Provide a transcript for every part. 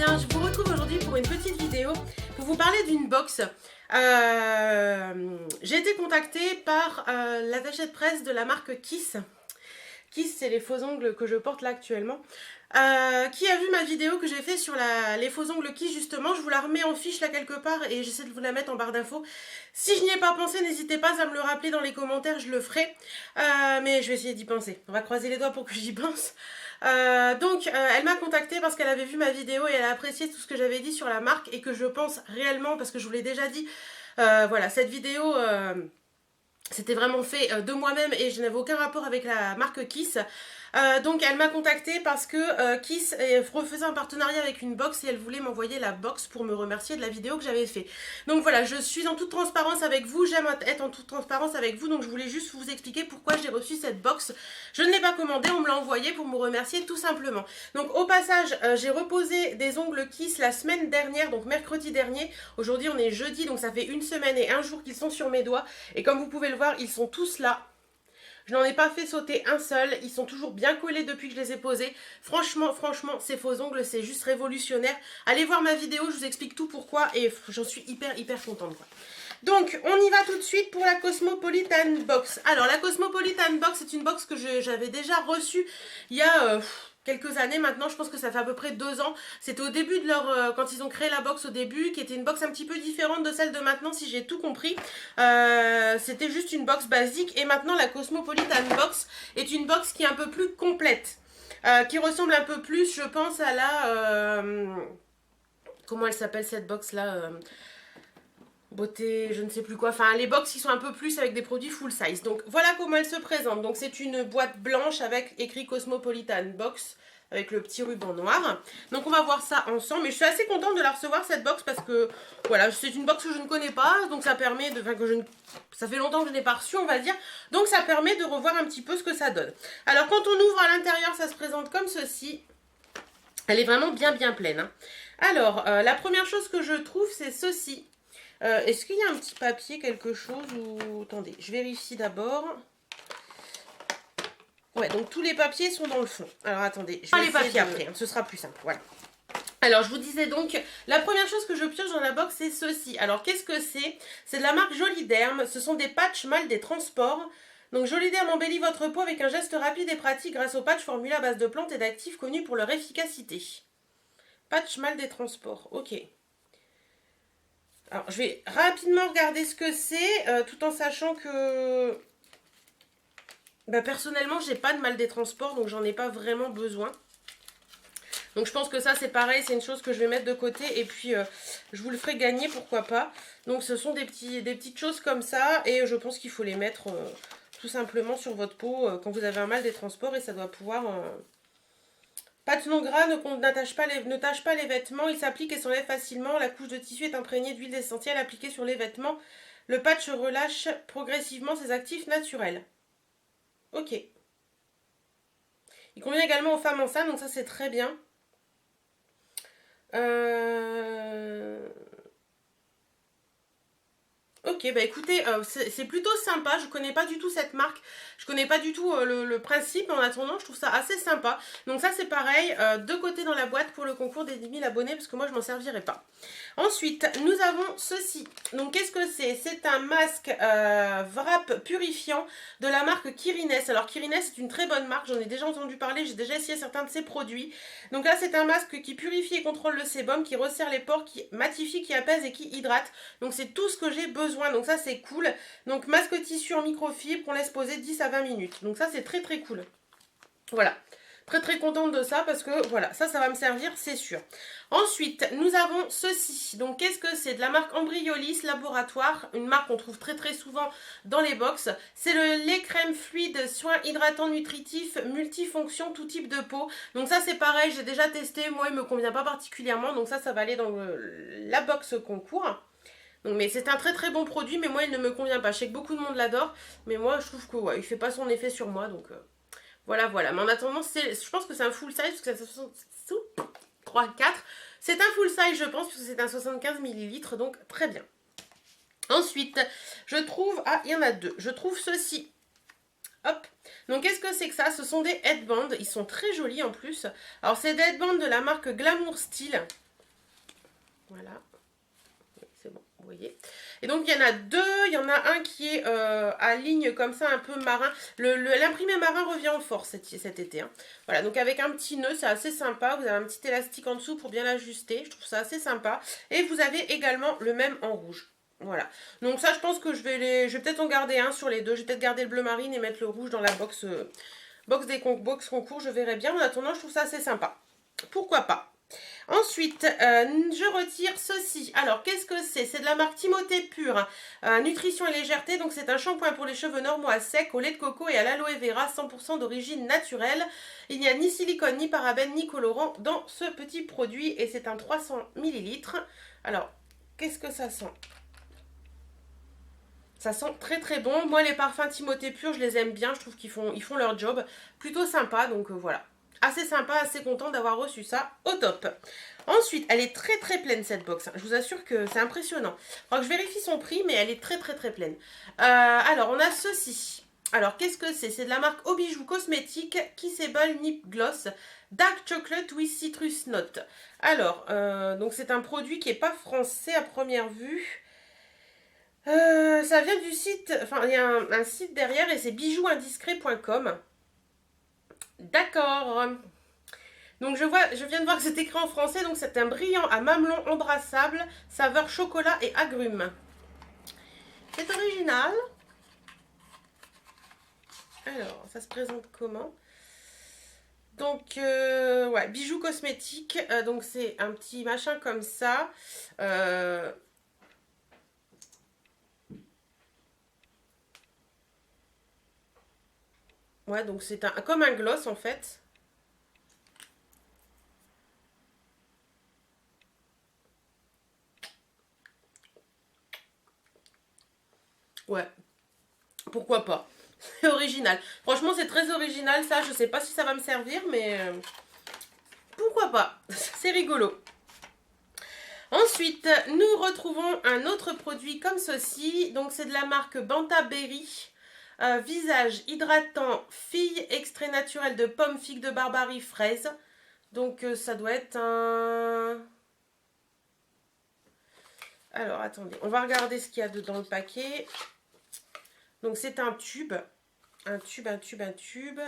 bien, je vous retrouve aujourd'hui pour une petite vidéo pour vous parler d'une box. J'ai été contactée par l'attaché de presse de la marque Kiss. Kiss, c'est les faux ongles que je porte là actuellement. Qui a vu ma vidéo que j'ai fait sur les faux ongles Kiss justement. Je vous la remets en fiche là quelque part et j'essaie de vous la mettre en barre d'infos. Si je n'y ai pas pensé, n'hésitez pas à me le rappeler dans les commentaires, je le ferai. Mais je vais essayer d'y penser. On va croiser les doigts pour que j'y pense. Elle m'a contactée parce qu'elle avait vu ma vidéo et elle a apprécié tout ce que j'avais dit sur la marque et que je pense réellement, parce que je vous l'ai déjà dit, voilà, cette vidéo... c'était vraiment fait de moi-même et je n'avais aucun rapport avec la marque Kiss. Donc elle m'a contactée parce que Kiss refaisait un partenariat avec une box et elle voulait m'envoyer la box pour me remercier de la vidéo que j'avais fait. Donc voilà, je suis en toute transparence avec vous, j'aime être en toute transparence avec vous, donc je voulais juste vous expliquer pourquoi j'ai reçu cette box. Je ne l'ai pas commandée, on me l'a envoyée pour me remercier tout simplement. Donc au passage, j'ai reposé des ongles Kiss la semaine dernière, donc mercredi dernier. Aujourd'hui on est jeudi, donc ça fait une semaine et un jour qu'ils sont sur mes doigts. Et comme vous pouvez le voir, ils sont tous là. Je n'en ai pas fait sauter un seul, ils sont toujours bien collés depuis que je les ai posés. Franchement, ces faux ongles, c'est juste révolutionnaire. Allez voir ma vidéo, je vous explique tout pourquoi et j'en suis hyper contente, quoi. Donc, on y va tout de suite pour la Cosmopolitan Box. Alors, la Cosmopolitan Box, c'est une box que j'avais déjà reçue il y a... quelques années maintenant, je pense que ça fait à peu près 2 ans. C'était au début de leur... quand ils ont créé la box au début, qui était une box un petit peu différente de celle de maintenant, si j'ai tout compris. C'était juste une box basique. Et maintenant, la Cosmopolitan Box est une box qui est un peu plus complète. Qui ressemble un peu plus, je pense, à la... comment elle s'appelle cette box-là Beauté, je ne sais plus quoi. Enfin, les box qui sont un peu plus avec des produits full size. Donc, voilà comment elle se présente. Donc, c'est une boîte blanche avec écrit Cosmopolitan Box avec le petit ruban noir. Donc, on va voir ça ensemble. Mais je suis assez contente de la recevoir, cette box, parce que, voilà, c'est une box que je ne connais pas. Donc, ça permet de... Enfin, ça fait longtemps que je n'ai pas reçu, on va dire. Donc, ça permet de revoir un petit peu ce que ça donne. Alors, quand on ouvre à l'intérieur, ça se présente comme ceci. Elle est vraiment bien pleine, hein. Alors, la première chose que je trouve, c'est ceci. Est-ce qu'il y a un petit papier, quelque chose ou... Attendez, je vérifie d'abord. Ouais, donc tous les papiers sont dans le fond. Alors attendez, je vais les papiers après, hein, ce sera plus simple, voilà. Alors, je vous disais donc, la première chose que je pioche dans la box, c'est ceci. Alors, qu'est-ce que c'est? C'est de la marque Joliderm. Ce sont des patchs mal des transports. Donc, Joliderm embellit votre peau avec un geste rapide et pratique grâce aux patchs formulés à base de plantes et d'actifs connus pour leur efficacité. Patch mal des transports, ok. Alors, je vais rapidement regarder ce que c'est, tout en sachant que... personnellement, j'ai pas de mal des transports, donc j'en ai pas vraiment besoin. Donc, je pense que ça, c'est pareil, c'est une chose que je vais mettre de côté. Et puis, je vous le ferai gagner, pourquoi pas. Donc, ce sont des petites choses comme ça. Et je pense qu'il faut les mettre tout simplement sur votre peau quand vous avez un mal des transports. Et ça doit pouvoir... Patch non gras ne tâche pas les vêtements, il s'applique et s'enlève facilement. La couche de tissu est imprégnée d'huile essentielle appliquée sur les vêtements. Le patch relâche progressivement ses actifs naturels. Ok. Il convient également aux femmes enceintes, donc ça c'est très bien. Ok, écoutez, c'est plutôt sympa, je connais pas du tout cette marque, je connais pas du tout le principe, en attendant je trouve ça assez sympa. Donc ça c'est pareil, de côté dans la boîte pour le concours des 10 000 abonnés, parce que moi je m'en servirai pas. Ensuite, nous avons ceci, donc qu'est-ce que c'est? C'est un masque wrap purifiant de la marque Kirines. Alors Kirines c'est une très bonne marque, j'en ai déjà entendu parler, j'ai déjà essayé certains de ses produits. Donc là c'est un masque qui purifie et contrôle le sébum, qui resserre les pores, qui matifie, qui apaise et qui hydrate. Donc c'est tout ce que j'ai besoin. Donc ça c'est cool. Donc masque tissu en microfibre qu'on laisse poser 10 à 20 minutes. Donc ça c'est très cool. Voilà. Très contente de ça parce que voilà, ça va me servir, c'est sûr. Ensuite, nous avons ceci. Donc qu'est-ce que c'est? De la marque Embryolis Laboratoire, une marque qu'on trouve très souvent dans les box. C'est le lait crème fluide, soin hydratant nutritif, multifonction, tout type de peau. Donc ça c'est pareil, j'ai déjà testé, moi il me convient pas particulièrement. Donc ça va aller dans la box concours. Donc, mais c'est un très bon produit, mais moi il ne me convient pas. Je sais que beaucoup de monde l'adore, mais moi je trouve que ouais, il fait pas son effet sur moi, donc voilà. Mais en attendant, je pense que c'est un full size, parce que c'est 3, 4. C'est un full size, je pense, parce que c'est un 75 ml, donc très bien. Ensuite, je trouve, il y en a 2. Je trouve ceci. Hop. Donc qu'est-ce que c'est que ça? Ce sont des headbands, ils sont très jolis en plus. Alors c'est des headbands de la marque Glamour Style. Voilà. C'est bon, vous voyez. Et donc, il y en a deux. Il y en a un qui est à ligne comme ça, un peu marin. L'imprimé marin revient en force cet été. Hein. Voilà, donc avec un petit nœud, c'est assez sympa. Vous avez un petit élastique en dessous pour bien l'ajuster. Je trouve ça assez sympa. Et vous avez également le même en rouge. Voilà. Donc ça, je pense que je vais peut-être en garder un sur les deux. Je vais peut-être garder le bleu marine et mettre le rouge dans la box concours. Je verrai bien. En attendant, je trouve ça assez sympa. Pourquoi pas? Ensuite, je retire ceci. Alors, qu'est-ce que c'est? C'est de la marque Timothée Pure, Nutrition et Légèreté. Donc, c'est un shampoing pour les cheveux normaux à sec, au lait de coco et à l'aloe vera, 100% d'origine naturelle. Il n'y a ni silicone, ni parabènes, ni colorant dans ce petit produit. Et c'est un 300 ml. Alors, qu'est-ce que ça sent? Ça sent très très bon. Moi, les parfums Timothée Pure, je les aime bien. Je trouve qu'ils font leur job. Plutôt sympa, donc voilà. Assez sympa, assez content d'avoir reçu ça au top. Ensuite, elle est très très pleine cette box. Je vous assure que c'est impressionnant. Alors que je vérifie son prix, mais elle est très très très pleine. Alors, on a ceci. Alors, qu'est-ce que c'est? C'est de la marque Au Bijoux Cosmétiques Kissable Nip Gloss Dark Chocolate with Citrus Note. Alors, donc c'est un produit qui n'est pas français à première vue. Ça vient du site, enfin il y a un site derrière et c'est bijouindiscret.com. D'accord. Donc je viens de voir que c'est écrit en français, donc c'est un brillant à mamelon embrassable, saveur chocolat et agrumes. C'est original. Alors, ça se présente comment? Donc, ouais, bijoux cosmétiques. Donc c'est un petit machin comme ça. Ouais, donc c'est comme un gloss en fait. Ouais, pourquoi pas. C'est original. Franchement, c'est très original ça. Je sais pas si ça va me servir, mais pourquoi pas. C'est rigolo. Ensuite, nous retrouvons un autre produit comme ceci. Donc, c'est de la marque Banta Berry. Visage hydratant, fille, extrait naturel de pommes, figues de Barbarie, fraise. Donc, ça doit être un... Alors, attendez. On va regarder ce qu'il y a dedans le paquet. Donc, c'est un tube. Un tube.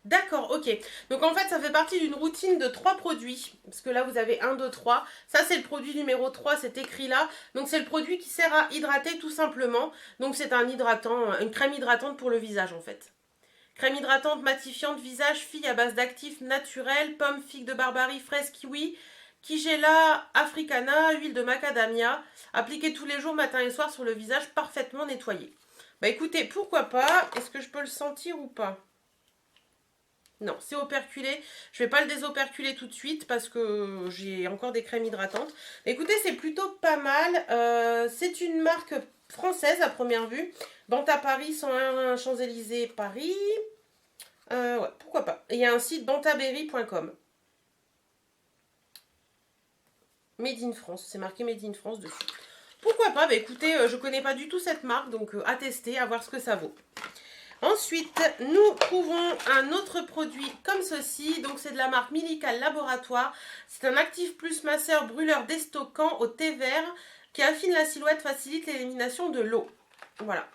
D'accord, ok. Donc en fait, ça fait partie d'une routine de 3 produits. Parce que là, vous avez 1, 2, 3. Ça, c'est le produit numéro 3, c'est écrit là. Donc c'est le produit qui sert à hydrater tout simplement. Donc c'est un hydratant, une crème hydratante pour le visage en fait. Crème hydratante matifiante visage, fille à base d'actifs naturels, pommes, figues de Barbarie, fraises, kiwi, Kigella africana, huile de macadamia. Appliquée tous les jours, matin et soir sur le visage parfaitement nettoyé. Bah écoutez, pourquoi pas? Est-ce que je peux le sentir ou pas? Non, c'est operculé. Je ne vais pas le désoperculer tout de suite parce que j'ai encore des crèmes hydratantes. Écoutez, c'est plutôt pas mal. C'est une marque française à première vue. Banta Paris, 101 Champs-Élysées, Paris. Ouais, pourquoi pas. Et il y a un site bantaberry.com. Made in France. C'est marqué Made in France dessus. Pourquoi pas? Bah écoutez, je connais pas du tout cette marque, donc à tester, à voir ce que ça vaut. Ensuite, nous trouvons un autre produit comme ceci. Donc, c'est de la marque Milical Laboratoire. C'est un actif plus masseur brûleur déstockant au thé vert qui affine la silhouette, facilite l'élimination de l'eau. Voilà.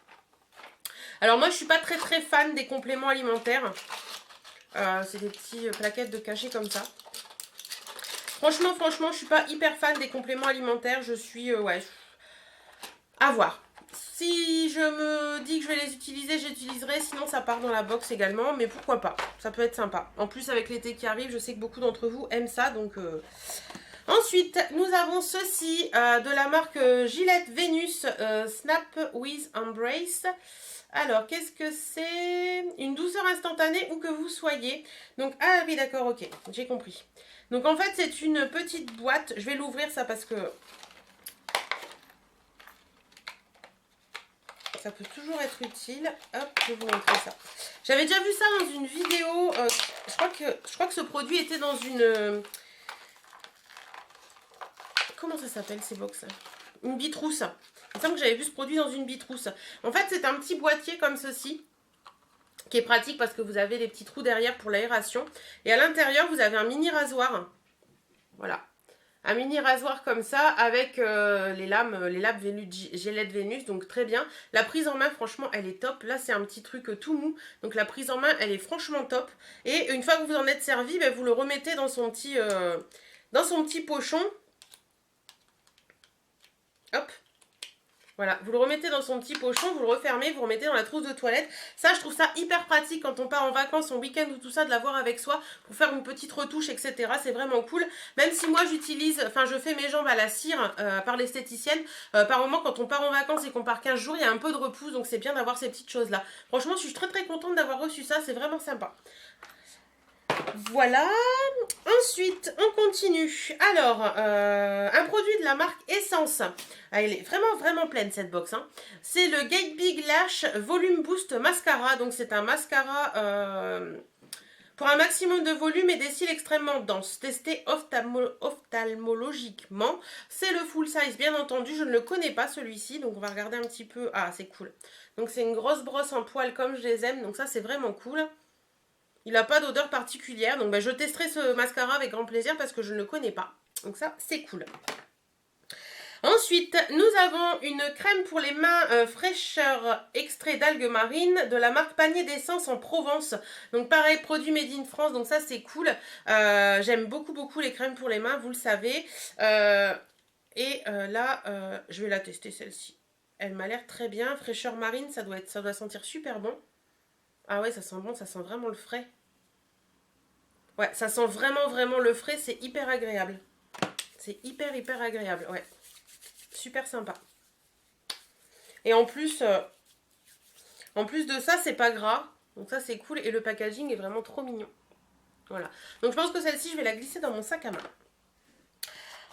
Alors, moi, je ne suis pas très fan des compléments alimentaires. C'est des petites plaquettes de cachet comme ça. Franchement, je ne suis pas hyper fan des compléments alimentaires. Je suis, ouais, à voir. Si je me dis que je vais les utiliser, j'utiliserai. Sinon, ça part dans la box également. Mais pourquoi pas? Ça peut être sympa. En plus, avec l'été qui arrive, je sais que beaucoup d'entre vous aiment ça. Donc, ensuite, nous avons ceci de la marque Gillette Venus Snap with Embrace. Alors, qu'est-ce que c'est? Une douceur instantanée où que vous soyez. Donc, ah oui, d'accord, ok. J'ai compris. Donc, en fait, c'est une petite boîte. Je vais l'ouvrir, ça, parce que... ça peut toujours être utile. Hop, je vais vous montrer ça. J'avais déjà vu ça dans une vidéo. Je crois que ce produit était dans une... comment ça s'appelle ces box? Une bitrousse. Il me semble que j'avais vu ce produit dans une bitrousse. En fait, c'est un petit boîtier comme ceci, qui est pratique parce que vous avez les petits trous derrière pour l'aération. Et à l'intérieur, vous avez un mini rasoir. Voilà. Un mini rasoir comme ça avec les lames Gillette Vénus, donc très bien. La prise en main, franchement, elle est top. Là, c'est un petit truc tout mou, donc la prise en main, elle est franchement top. Et une fois que vous en êtes servi, ben, vous le remettez dans son petit pochon. Hop. Voilà, vous le remettez dans son petit pochon, vous le refermez, vous remettez dans la trousse de toilette. Ça, je trouve ça hyper pratique quand on part en vacances, en week-end ou tout ça, de l'avoir avec soi pour faire une petite retouche, etc. C'est vraiment cool. Même si moi, je fais mes jambes à la cire par l'esthéticienne. Par moment, quand on part en vacances et qu'on part 15 jours, il y a un peu de repousse, donc c'est bien d'avoir ces petites choses-là. Franchement, je suis très très contente d'avoir reçu ça, c'est vraiment sympa. Voilà, ensuite on continue. Alors, un produit de la marque Essence. Ah, elle est vraiment vraiment pleine cette box. Hein. C'est le Gate Big Lash Volume Boost Mascara. Donc c'est un mascara pour un maximum de volume et des cils extrêmement denses. Testé ophtalmologiquement. C'est le full size bien entendu. Je ne le connais pas celui-ci. Donc on va regarder un petit peu. Ah c'est cool. Donc c'est une grosse brosse en poils comme je les aime. Donc ça c'est vraiment cool. Il n'a pas d'odeur particulière, donc je testerai ce mascara avec grand plaisir parce que je ne le connais pas. Donc ça, c'est cool. Ensuite, nous avons une crème pour les mains fraîcheur extrait d'algues marines de la marque Panier d'essence en Provence. Donc pareil, produit made in France, donc ça c'est cool. J'aime beaucoup beaucoup les crèmes pour les mains, vous le savez. Là, je vais la tester celle-ci. Elle m'a l'air très bien. Fraîcheur marine, ça doit sentir super bon. Ah ouais, ça sent bon, ça sent vraiment le frais. Ouais, ça sent vraiment, vraiment le frais, c'est hyper agréable. C'est hyper, hyper agréable, ouais. Super sympa. Et en plus de ça, c'est pas gras. Donc ça, c'est cool. Et le packaging est vraiment trop mignon. Voilà. Donc je pense que celle-ci, je vais la glisser dans mon sac à main.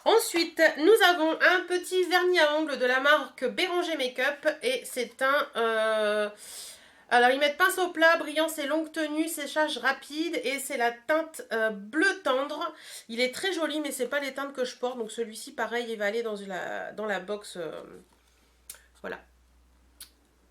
Ensuite, nous avons un petit vernis à ongles de la marque Béranger Makeup. Et c'est un... Alors, ils mettent pinceau plat, brillance et longue tenue, séchage rapide. Et c'est la teinte bleu tendre. Il est très joli, mais c'est pas les teintes que je porte. Donc, celui-ci, pareil, il va aller dans la box. Voilà.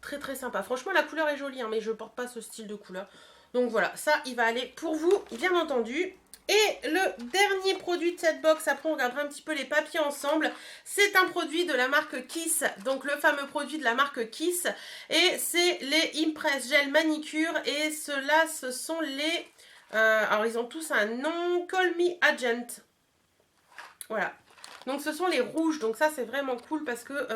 Très, très sympa. Franchement, la couleur est jolie, hein, mais je porte pas ce style de couleur. Donc, voilà. Ça, il va aller pour vous, bien entendu. Et le dernier produit de cette box, après on regardera un petit peu les papiers ensemble, c'est un produit de la marque Kiss, donc le fameux produit de la marque Kiss, et c'est les Impress Gel Manicure, et ceux-là ce sont les, alors ils ont tous un nom, Call Me Agent, voilà. Donc ce sont les rouges, donc ça c'est vraiment cool parce que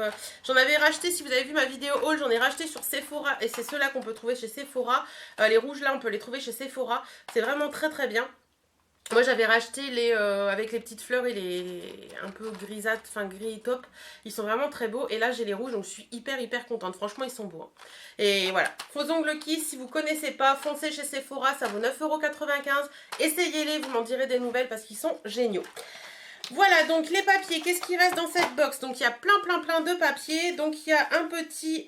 j'en avais racheté, si vous avez vu ma vidéo haul, j'en ai racheté sur Sephora, et c'est ceux-là qu'on peut trouver chez Sephora, les rouges là on peut les trouver chez Sephora, c'est vraiment très très bien. Moi j'avais racheté les avec les petites fleurs et les un peu grisâtres, enfin gris top. Ils sont vraiment très beaux. Et là j'ai les rouges, donc je suis hyper hyper contente. Franchement ils sont beaux. Hein. Et voilà. Faux ongles Kiss, si vous ne connaissez pas, foncez chez Sephora, ça vaut 9,95 €. Essayez-les, vous m'en direz des nouvelles parce qu'ils sont géniaux. Voilà donc les papiers, qu'est-ce qui reste dans cette box? Donc il y a plein de papiers. Donc il y a un petit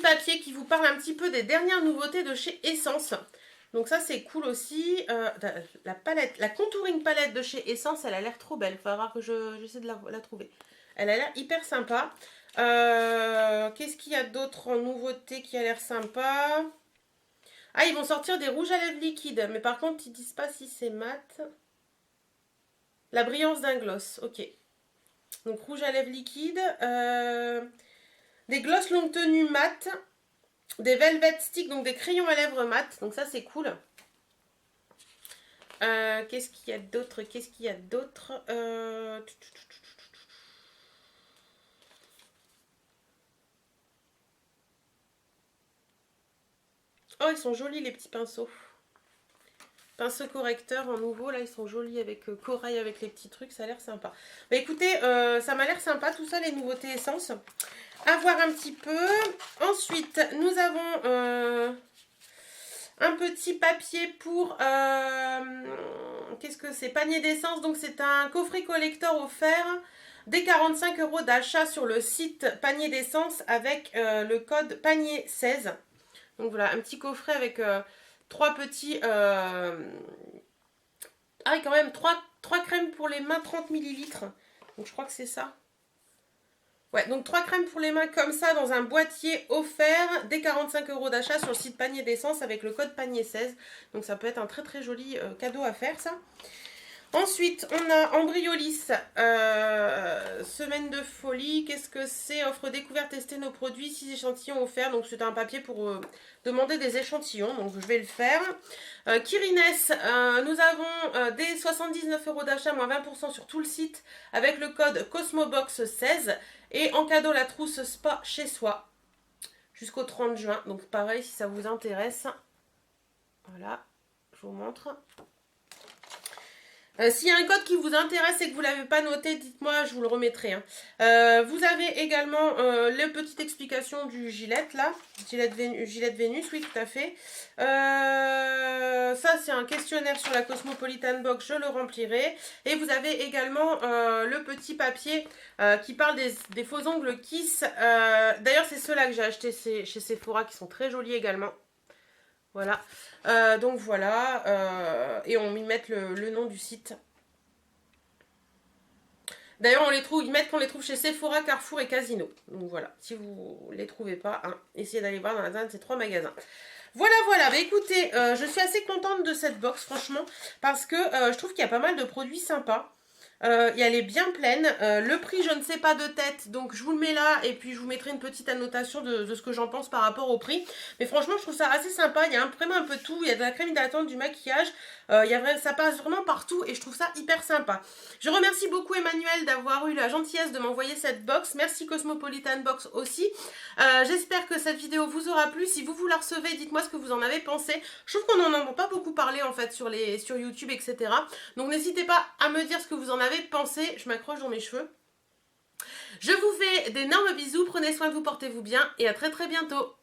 papier qui vous parle un petit peu des dernières nouveautés de chez Essence. Donc ça c'est cool aussi. La palette, la contouring palette de chez Essence, elle a l'air trop belle. Il faudra que j'essaie de la trouver. Elle a l'air hyper sympa. Qu'est-ce qu'il y a d'autre en nouveauté qui a l'air sympa? Ah, ils vont sortir des rouges à lèvres liquides. Mais par contre, ils disent pas si c'est mat. La brillance d'un gloss. Ok. Donc rouge à lèvres liquides. Des gloss longue tenue mat. Des velvet sticks, donc des crayons à lèvres mat. Donc ça, c'est cool. Qu'est-ce qu'il y a d'autre? Oh, ils sont jolis les petits pinceaux. Pinceau correcteur en nouveau, là ils sont jolis avec corail, avec les petits trucs, ça a l'air sympa. Bah écoutez, ça m'a l'air sympa tout ça, les nouveautés Essence. À voir un petit peu. Ensuite, nous avons un petit papier pour, qu'est-ce que c'est? Panier d'essence, donc c'est un coffret collector offert. Dès 45 € d'achat sur le site Panier d'essence avec le code panier 16. Donc voilà, un petit coffret avec... 3 petits... Ah oui, quand même, 3 crèmes pour les mains, 30 ml. Donc je crois que c'est ça. Ouais, donc 3 crèmes pour les mains comme ça dans un boîtier offert dès 45 € d'achat sur le site Panier d'essence avec le code panier 16. Donc ça peut être un très très joli cadeau à faire ça. Ensuite, on a Embryolis, semaine de folie. Qu'est-ce que c'est? Offre découverte, tester nos produits, 6 échantillons offerts. Donc, c'est un papier pour demander des échantillons. Donc, je vais le faire. Kirines, nous avons des 79 € d'achat, moins 20% sur tout le site, avec le code CosmoBox16. Et en cadeau, la trousse spa chez soi, jusqu'au 30 juin. Donc, pareil, si ça vous intéresse. Voilà, je vous montre. S'il y a un code qui vous intéresse et que vous ne l'avez pas noté, dites-moi, je vous le remettrai. Hein. Vous avez également la petite explication du gilet, là. Gilet Vénus, oui, tout à fait. Ça, c'est un questionnaire sur la Cosmopolitan Box, je le remplirai. Et vous avez également le petit papier qui parle des faux ongles Kiss. D'ailleurs, c'est ceux-là que j'ai acheté chez Sephora, qui sont très jolis également. Voilà, donc voilà, et on y met le nom du site. D'ailleurs, ils mettent qu'on les trouve chez Sephora, Carrefour et Casino. Donc voilà, si vous ne les trouvez pas, hein, essayez d'aller voir dans un de ces 3 magasins. Voilà, voilà, bah écoutez, je suis assez contente de cette box, franchement, parce que je trouve qu'il y a pas mal de produits sympas. Elle est bien pleine. Le prix, je ne sais pas de tête, donc je vous le mets là et puis je vous mettrai une petite annotation de ce que j'en pense par rapport au prix. Mais franchement, je trouve ça assez sympa. Il y a vraiment un peu de tout. Il y a de la crème hydratante, du maquillage. Ça passe vraiment partout et je trouve ça hyper sympa. Je remercie beaucoup Emmanuel d'avoir eu la gentillesse de m'envoyer cette box. Merci Cosmopolitan Box aussi. J'espère que cette vidéo vous aura plu. Si vous la recevez, dites-moi ce que vous en avez pensé. Je trouve qu'on n'en entend pas beaucoup parler en fait sur YouTube, etc. Donc n'hésitez pas à me dire ce que vous en avez pensé. Je m'accroche dans mes cheveux. Je vous fais d'énormes bisous. Prenez soin de vous, portez-vous bien et à très très bientôt.